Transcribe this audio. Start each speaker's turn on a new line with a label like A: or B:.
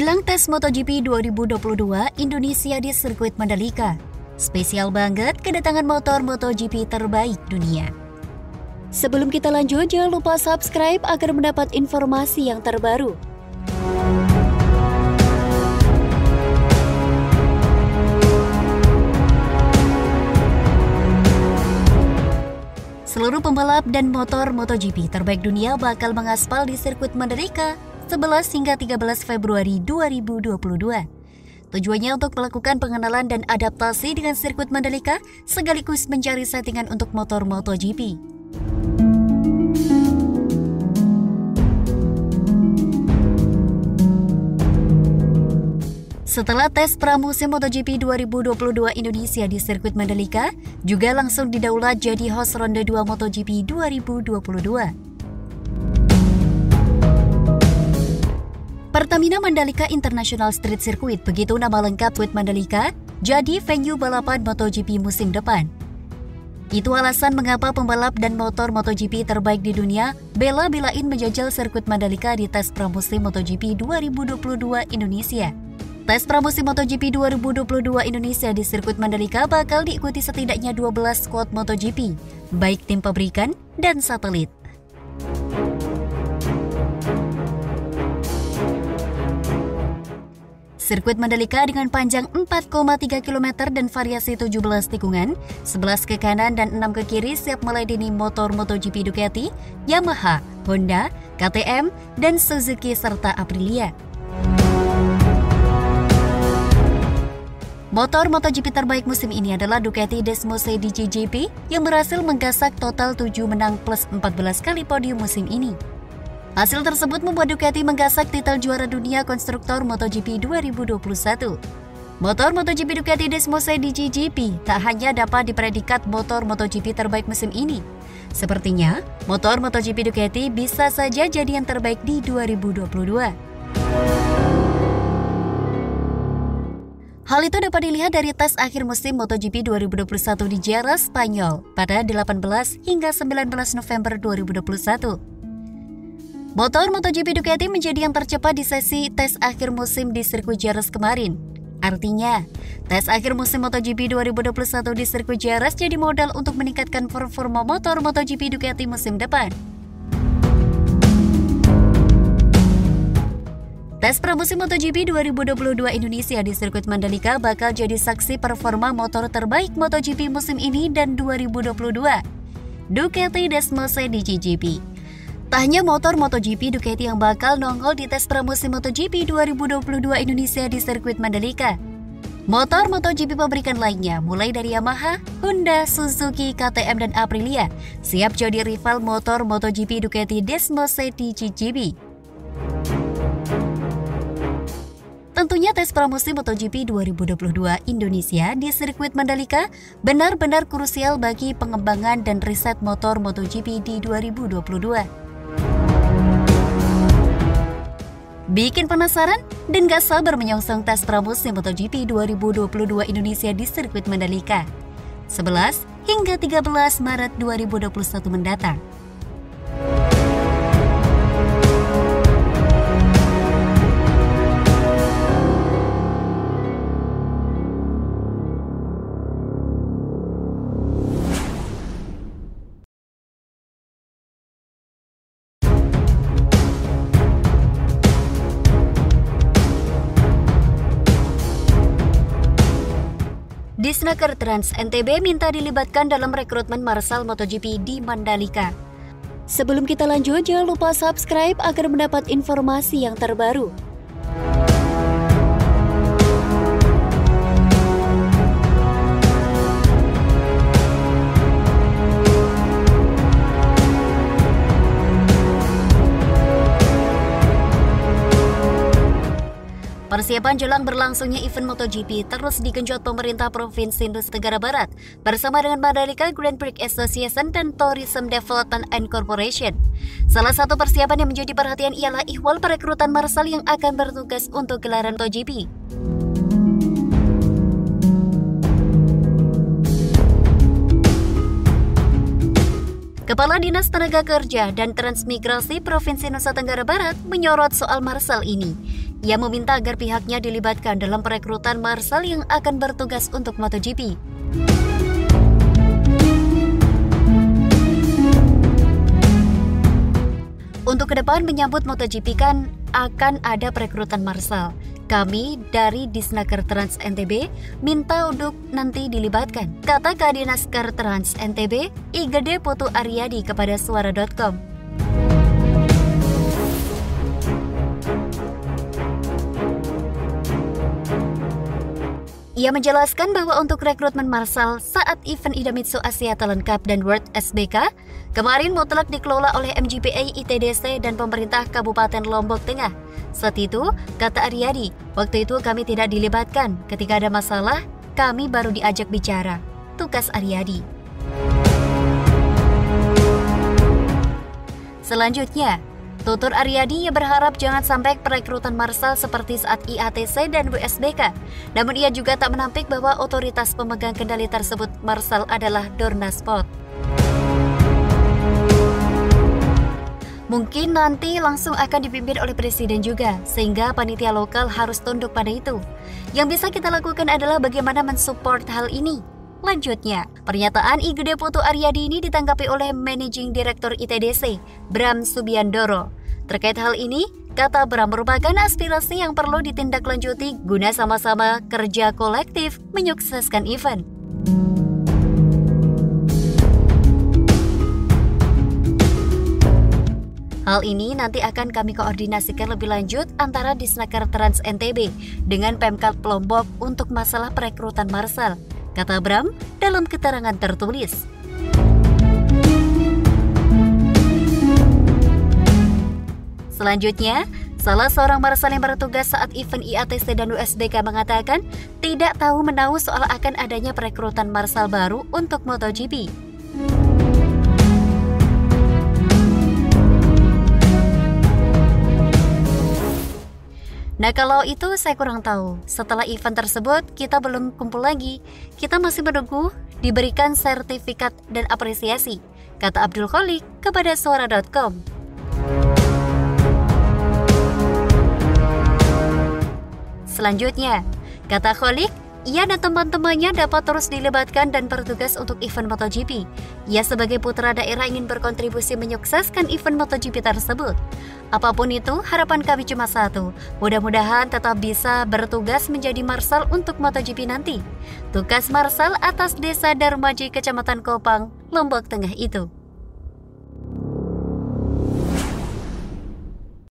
A: Jelang tes MotoGP 2022 Indonesia di sirkuit Mandalika. Spesial banget kedatangan motor MotoGP terbaik dunia. Sebelum kita lanjut, jangan lupa subscribe agar mendapat informasi yang terbaru. Seluruh pembalap dan motor MotoGP terbaik dunia bakal mengaspal di sirkuit Mandalika 11 hingga 13 Februari 2022. Tujuannya untuk melakukan pengenalan dan adaptasi dengan sirkuit Mandalika sekaligus mencari settingan untuk motor MotoGP. Setelah tes pramusim MotoGP 2022 Indonesia di sirkuit Mandalika, juga langsung didaulat jadi host ronde 2 MotoGP 2022. Pertamina Mandalika International Street Circuit, begitu nama lengkap WIT Mandalika, jadi venue balapan MotoGP musim depan. Itu alasan mengapa pembalap dan motor MotoGP terbaik di dunia bela-belain menjajal sirkuit Mandalika di tes pramusim MotoGP 2022 Indonesia. Tes pramusim MotoGP 2022 Indonesia di sirkuit Mandalika bakal diikuti setidaknya 12 squad MotoGP, baik tim pabrikan dan satelit. Sirkuit Mandalika dengan panjang 4,3 km dan variasi 17 tikungan, 11 ke kanan dan 6 ke kiri siap meladeni motor MotoGP Ducati, Yamaha, Honda, KTM, dan Suzuki serta Aprilia. Motor MotoGP terbaik musim ini adalah Ducati Desmosed DigiGP yang berhasil menggasak total 7 menang plus 14 kali podium musim ini. Hasil tersebut membuat Ducati menggasak titel juara dunia konstruktor MotoGP 2021. Motor MotoGP Ducati Desmosed DigiGP tak hanya dapat dipredikat motor MotoGP terbaik musim ini. Sepertinya, motor MotoGP Ducati bisa saja jadi yang terbaik di 2022. Hal itu dapat dilihat dari tes akhir musim MotoGP 2021 di Jerez, Spanyol pada 18 hingga 19 November 2021. Motor MotoGP Ducati menjadi yang tercepat di sesi tes akhir musim di sirkuit Jerez kemarin. Artinya, tes akhir musim MotoGP 2021 di sirkuit Jerez jadi modal untuk meningkatkan performa motor MotoGP Ducati musim depan. Tes pramusim MotoGP 2022 Indonesia di sirkuit Mandalika bakal jadi saksi performa motor terbaik MotoGP musim ini dan 2022, Ducati Desmosed DigiGP. Tak hanya motor MotoGP Ducati yang bakal nongol di tes pramusim MotoGP 2022 Indonesia di sirkuit Mandalika. Motor MotoGP pabrikan lainnya mulai dari Yamaha, Honda, Suzuki, KTM, dan Aprilia siap jadi rival motor MotoGP Ducati Desmosed DigiGP. Tentunya tes pramusim MotoGP 2022 Indonesia di sirkuit Mandalika benar-benar krusial bagi pengembangan dan riset motor MotoGP di 2022. Bikin penasaran dan gak sabar menyongsong tes pramusim MotoGP 2022 Indonesia di sirkuit Mandalika 11 hingga 13 Maret 2021 mendatang. Disnaker Trans NTB minta dilibatkan dalam rekrutmen Marshal MotoGP di Mandalika. Sebelum kita lanjut, jangan lupa subscribe agar mendapat informasi yang terbaru. Persiapan jelang berlangsungnya event MotoGP terus digenjot pemerintah Provinsi Nusa Tenggara Barat bersama dengan Mandalika Grand Prix Association dan Tourism Development and Corporation. Salah satu persiapan yang menjadi perhatian ialah ihwal perekrutan marshal yang akan bertugas untuk gelaran MotoGP. Kepala Dinas Tenaga Kerja dan Transmigrasi Provinsi Nusa Tenggara Barat menyorot soal marshal ini. Ia meminta agar pihaknya dilibatkan dalam perekrutan marshal yang akan bertugas untuk MotoGP. Untuk ke depan menyambut MotoGP kan akan ada perekrutan marshal. Kami dari Disnaker Trans NTB minta untuk nanti dilibatkan, kata Kadinaskar Trans NTB Igede Putu Aryadi kepada Suara.com. Ia menjelaskan bahwa untuk rekrutmen marshal saat event Idemitsu Asia Talent Cup dan World SBK kemarin mutlak dikelola oleh MGPA ITDC dan pemerintah Kabupaten Lombok Tengah. Saat itu, kata Aryadi, waktu itu kami tidak dilibatkan. Ketika ada masalah, kami baru diajak bicara. Tugas Aryadi. Selanjutnya, tutur Aryadi ia berharap jangan sampai perekrutan marshal seperti saat IATC dan WSBK. Namun ia juga tak menampik bahwa otoritas pemegang kendali tersebut marshal adalah Dorna Sport. Mungkin nanti langsung akan dipimpin oleh presiden juga, sehingga panitia lokal harus tunduk pada itu. Yang bisa kita lakukan adalah bagaimana mensupport hal ini. Lanjutnya, pernyataan Igede Putu Aryadi ini ditanggapi oleh Managing Director ITDC, Bram Subiandoro. Terkait hal ini, kata Bram merupakan aspirasi yang perlu ditindaklanjuti guna sama-sama kerja kolektif menyukseskan event. Hal ini nanti akan kami koordinasikan lebih lanjut antara Disnaker Trans NTB dengan Pemkab Lombok untuk masalah perekrutan marshal, kata Bram dalam keterangan tertulis. Selanjutnya, salah seorang marshal yang bertugas saat event IATC dan USBK mengatakan tidak tahu menahu soal akan adanya perekrutan marshal baru untuk MotoGP. Nah, kalau itu saya kurang tahu. Setelah event tersebut, kita belum kumpul lagi. Kita masih menunggu diberikan sertifikat dan apresiasi, kata Abdul Kholik kepada Suara.com. Selanjutnya, kata Kholik, ia dan teman-temannya dapat terus dilibatkan dan bertugas untuk event MotoGP. Ia sebagai putra daerah ingin berkontribusi menyukseskan event MotoGP tersebut. Apapun itu, harapan kami cuma satu. Mudah-mudahan tetap bisa bertugas menjadi marshal untuk MotoGP nanti. Tugas marshal atas Desa Darmaji, Kecamatan Kopang, Lombok Tengah itu.